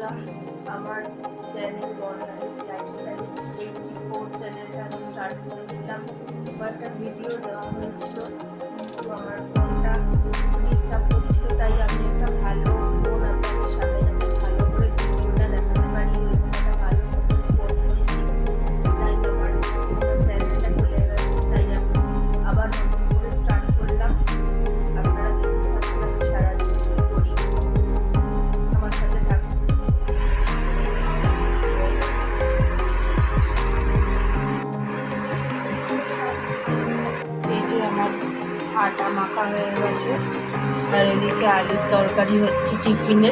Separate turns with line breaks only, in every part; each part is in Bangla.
বন্ধুরা, আমার চ্যানেল বর্ণালীস লাইফস্টাইল 84 চ্যানেলটা আমি স্টার্ট করেছিলাম। একটা ভিডিও দেওয়া হয়েছিল, কিন্তু আমার ফোনটা ডিস্টার্ব করছিল, তাই আমি একটা ভালো ফোন আপনাদের সামনে যাতে ভালো করে ভিডিওটা দেখাতে পারি ওইরকম একটা ভালো ফোন কিনেছি। তাই আমার চ্যানেলটা চলে গেছে, তাই আমি আবার নতুন করে স্টার্ট করলাম। আপনারা দেখতে থাকুন আমি সারাদিন কী করি, আমার সাথে থাকুন। এই যে আমার আটা মাখা হয়ে গেছে, আর এদিকে আলুর তরকারি হচ্ছে টিফিনে।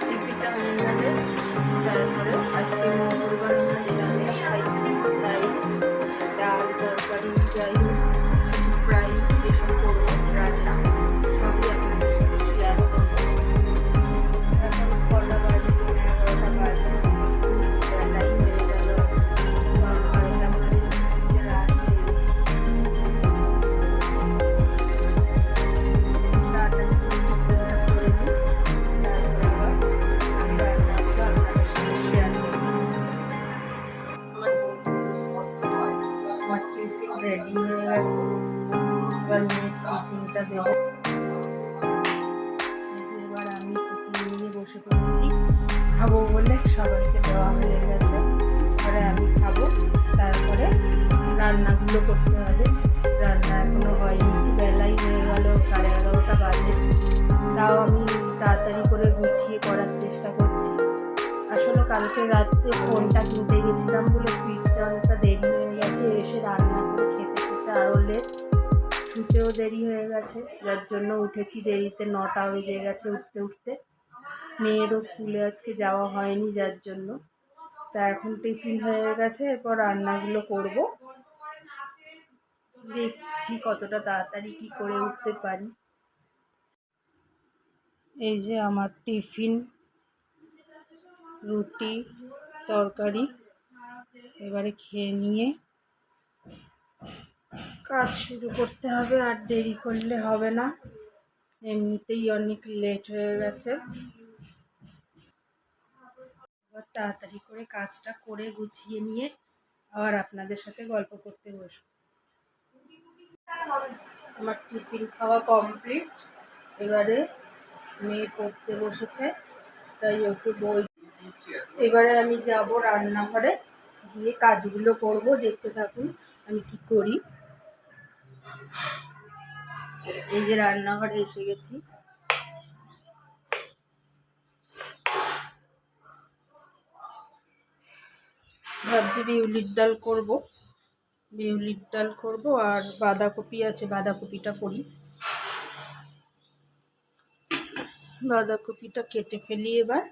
টিফিনটা হয়ে গেলে তারপরে আজকে মঙ্গলবার আমরা নিরামিষ খাই, তাই ডাল তরকারি যাই ফ্রাই এসব করবো, রান্না সবই আপনাদের সাথে শেয়ার করবো। এখন কলা বাজে 11টা বাজে, বেলাটাই হয়ে গেল, 12টা বাজে, রাত হয়ে গেছে। রান্না করে নিই, তারপরে আবার আমি রান্নাগুলো আপনাদের সাথে শেয়ার করবো। আমার টিফিন রেডি হয়ে গেছে, এবার টিফিনটা দেবো। এবার আমি টিফিন নিয়ে বসে পড়েছি, খাবো বলে সবাইকে দেওয়া হয়ে গেছে, এবারে আমি খাবো, তারপরে রান্নাগুলো করতে হবে। রান্না এখনো হয়নি, বেলাই হয়ে গেল, 11:30টা বাজে, তাও আমি তাড়াতাড়ি করে গুছিয়ে করার চেষ্টা করছি। আসলে কালকে রাত্রে ফোনটা কিনতে গেছিলাম বলে ফিরতে অনেকটা দেরি হয়ে গেছে, এসে রান্না করে খেতে খেতে আরও লেট, শুতেও দেরি হয়ে গেছে, যার জন্য উঠেছি দেরিতে, 9টা বেজে গেছে উঠতে উঠতে। মেয়েরও স্কুলে আজকে যাওয়া হয়নি, যার জন্য। তা এখন টিফিন হয়ে গেছে, এরপর রান্নাগুলো করব, দেখছি কতটা তাড়াতাড়ি কি করে উঠতে পারি। এই যে আমার টিফিন, রুটি তরকারি, এবারে খেয়ে নিয়ে কাজ শুরু করতে হবে, আর দেরি করলে হবে না, এমনিতেই অনেক লেট হয়ে গেছে। এবার তাড়াতাড়ি করে কাজটা করে গুছিয়ে নিয়ে আবার আপনাদের সাথে গল্প করতে বসব। আমার টিফিন খাওয়া কমপ্লিট, এবারে মেয়ে পড়তে বসেছে, তাই ওকে বই। এবারে আমি যাব রান্নাঘরে, গিয়ে কাজগুলো করব, দেখতে থাকুন আমি কি করি। এই যে রান্নাঘরে এসে গেছি, ভাবছি বিউলির ডাল করব, বিউলির ডাল করব, আর বাঁধাকপি আছে, বাঁধাকপিটা করি। বাঁধাকপিটা কেটে ফেলি, এবার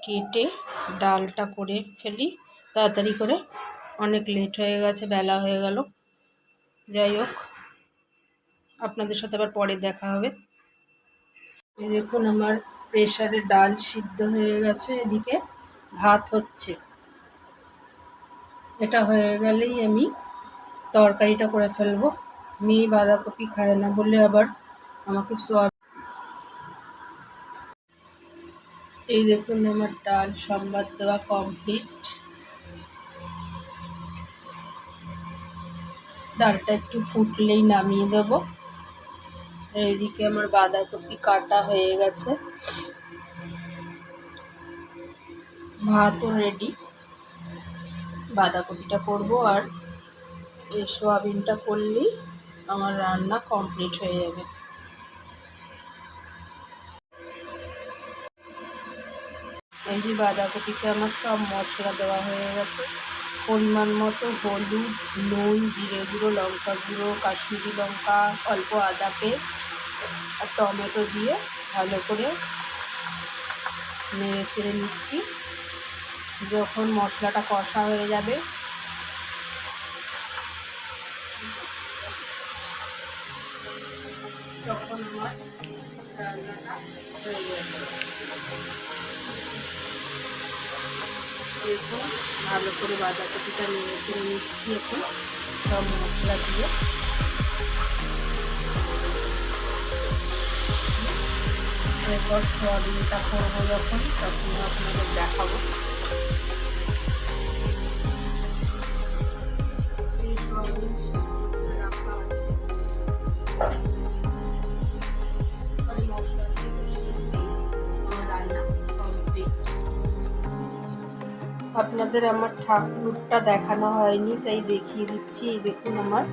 কেটে ডালটা করে ফেলি তাড়াতাড়ি করে, অনেক লেট হয়ে গেছে, বেলা হয়ে গেল। যাই হোক, আপনাদের সাথে আবার পরে দেখা হবে। এই দেখুন আমার প্রেসারে ডাল সিদ্ধ হয়ে গেছে, এদিকে ভাত হচ্ছে। এটা হয়ে গেলেই আমি তরকারিটা করে ফেলবো। মেয়ে বাঁধাকপি খায় না বলে আবার আমাকে এই দেখুন আমার ডাল সম্বাদ দেওয়া কমপ্লিট। ডালটা একটু ফুটলেই নামিয়ে দেবো। এইদিকে আমার বাঁধাকপি কাটা হয়ে গেছে, ভাতও রেডি। বাঁধাকপিটা করব, আর এই সোয়াবিনটা করলেই আমার রান্না কমপ্লিট হয়ে যাবে। এই যে বাঁধাকপিতে আমার সব মশলা দেওয়া হয়ে গেছে, পরিমাণ মতো হলুদ, নুন, জিরে গুঁড়ো, লঙ্কা গুঁড়ো, কাশ্মীরি লঙ্কা, অল্প আদা পেস্ট আর টমেটো দিয়ে ভালো করে নেড়ে চেড়ে নিচ্ছি। যখন মশলাটা কষা হয়ে যাবে তখন আমার রান্নাটা হয়ে যাবে। দেখুন ভালো করে বাঁধাকপিটা নেড়ে চেড়ে নিচ্ছি এখন। সব মশলা দিয়ে এরপর সোয়াবিনটা করবো যখন তখন আপনাদের দেখাবো। এই সোয়াবিন রাখা আছে, মশলা দিয়ে বসিয়ে আমার রান্না কমপ্লিট। আপনাদের আমার ঠাকুরটা দেখানো হয়নি তাই দেখিয়ে দিচ্ছি। এই দেখুন আমার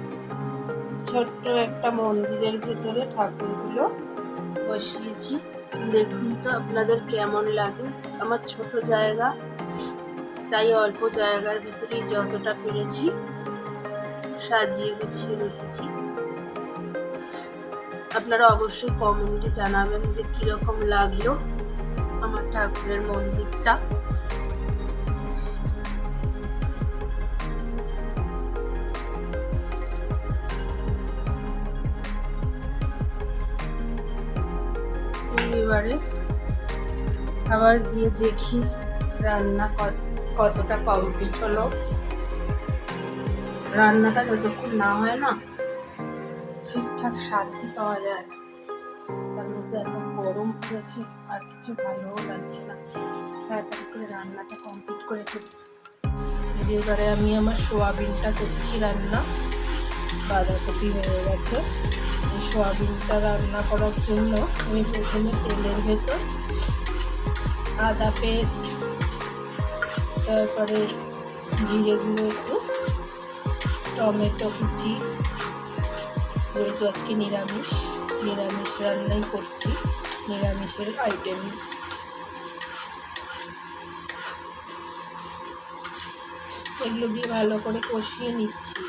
ছোট্ট একটা মন্দিরের ভেতরে ঠাকুরগুলো বসিয়েছি। দেখুন তো আপনাদের কেমন লাগে। আমার ছোট জায়গা তাই অল্প জায়গার ভিতরেই যতটা পেরেছি সাজিয়ে গুছিয়ে রেখেছি। আপনারা অবশ্যই কমেন্টে জানাবেন যে কিরকম লাগলো আমার ঠাকুরের মন্দিরটা। এবারে আবার গিয়ে দেখি রান্না কতটা কমপ্লিট হলো। রান্নাটা যতক্ষণ না হয় না ঠিকঠাক শান্তি পাওয়া যায় না। তার মধ্যে এত গরম পড়েছে আর কিছু ভালোও লাগছে না। তাড়াতাড়ি করে রান্নাটা কমপ্লিট করে ফেলি। এবারে আমি আমার সোয়াবিনটা করছি রান্না। বাঁধাকপি হয়ে গেছে। এই সোয়াবিনটা রান্না করার জন্য আমি প্রথমে তেলের ভেতর আদা পেস্ট, তারপরে জিরে গুঁড়ো একটু, টমেটো কুচি, যেহেতু আজকে নিরামিষ রান্নাই করছি, নিরামিষের আইটেম, এগুলো দিয়ে ভালো করে কষিয়ে নিচ্ছি।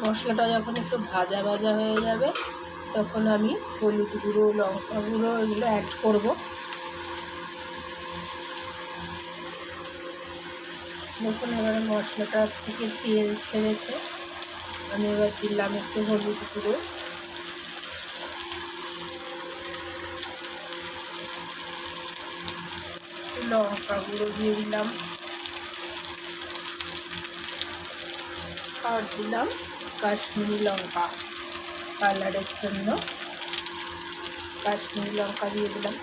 মশলাটা যখন একটু ভাজা ভাজা হয়ে যাবে তখন আমি হলুদ গুঁড়ো, লঙ্কা গুঁড়ো এগুলো অ্যাড করব। দেখুন এবারে মশলাটা থেকে তেল ছেড়েছে। আমি এবার দিলাম একটু হলুদ গুঁড়ো, লঙ্কা গুঁড়ো দিয়ে দিলাম, আর দিলাম কাশ্মীরি লঙ্কা, কালারের জন্য কাশ্মীরি লঙ্কা দিয়ে দিলাম।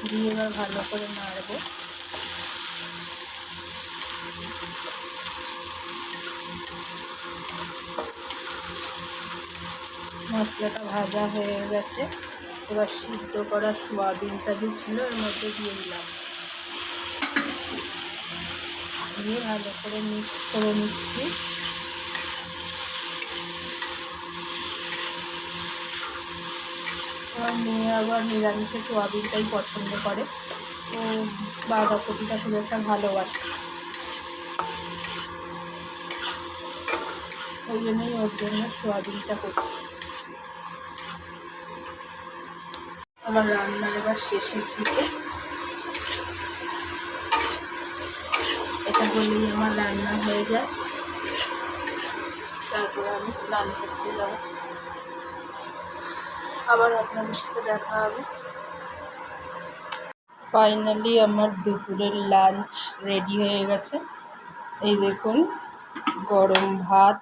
দিয়ে এবার ভালো করে নাড়ব। মশলাটা ভাজা হয়ে গেছে। এবার সিদ্ধ করা সোয়াবিনটা যে ছিল এর মধ্যে দিয়ে দিলাম, দিয়ে ভালো করে মিক্স করে নিচ্ছি। আমার মেয়ে আবার নিরামিষে সোয়াবিনটাই পছন্দ করে, ও বাঁধাকপিটা খুব একটা ভালোবাসে, ওই জন্যই ওর জন্য সোয়াবিনটা করছি। আমার রান্নার এবার শেষের দিকে, এটা বললেই আমার রান্না হয়ে যায়। তারপরে আমি স্নান করতে যাব, আবার আপনাদের সাথে দেখা হবে। ফাইনালি আমার দুপুরের লাঞ্চ রেডি হয়ে গেছে। এই দেখুন গরম ভাত,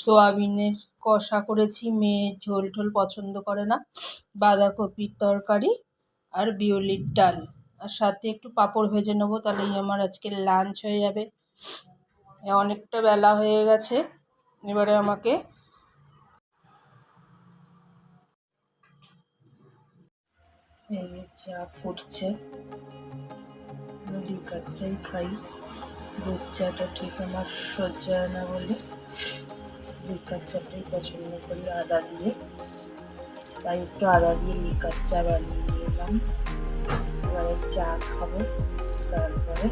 সোয়াবিনের কষা করেছি, মেয়ে ঝোল টোল পছন্দ করে না, বাঁধাকপির তরকারি আর বিউলির ডাল, আর সাথে একটু পাঁপড় ভেজে নেবো, তাহলেই আমার আজকে লাঞ্চ হয়ে যাবে। অনেকটা বেলা হয়ে গেছে, এবারে আমাকে চা ফুটছে, লিকার চাই খাই, দুধ চাটা ঠিক আমার সহ্য হয় না বলে লিকার চাটাই পছন্দ করি আদা দিয়ে, তাই একটু আদা দিয়ে লিকার চা বানিয়ে নিলাম। এবারে চা খাবো, তারপরে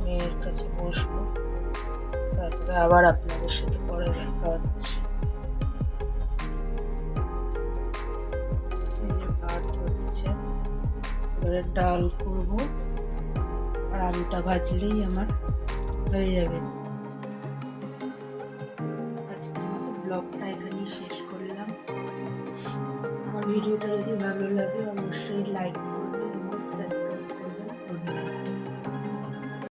মেয়ের কাছে বসবো, তারপরে আবার আপনাদের সাথে পরে দেখা হচ্ছে। ভাত হচ্ছে, এবারে ডাল করবো, আর আলুটা ভাজলেই আমার হয়ে যাবে। আজকের মতো ব্লগটা এখানেই শেষ করলাম। আমার ভিডিওটা যদি ভালো লাগে অবশ্যই লাইক করো।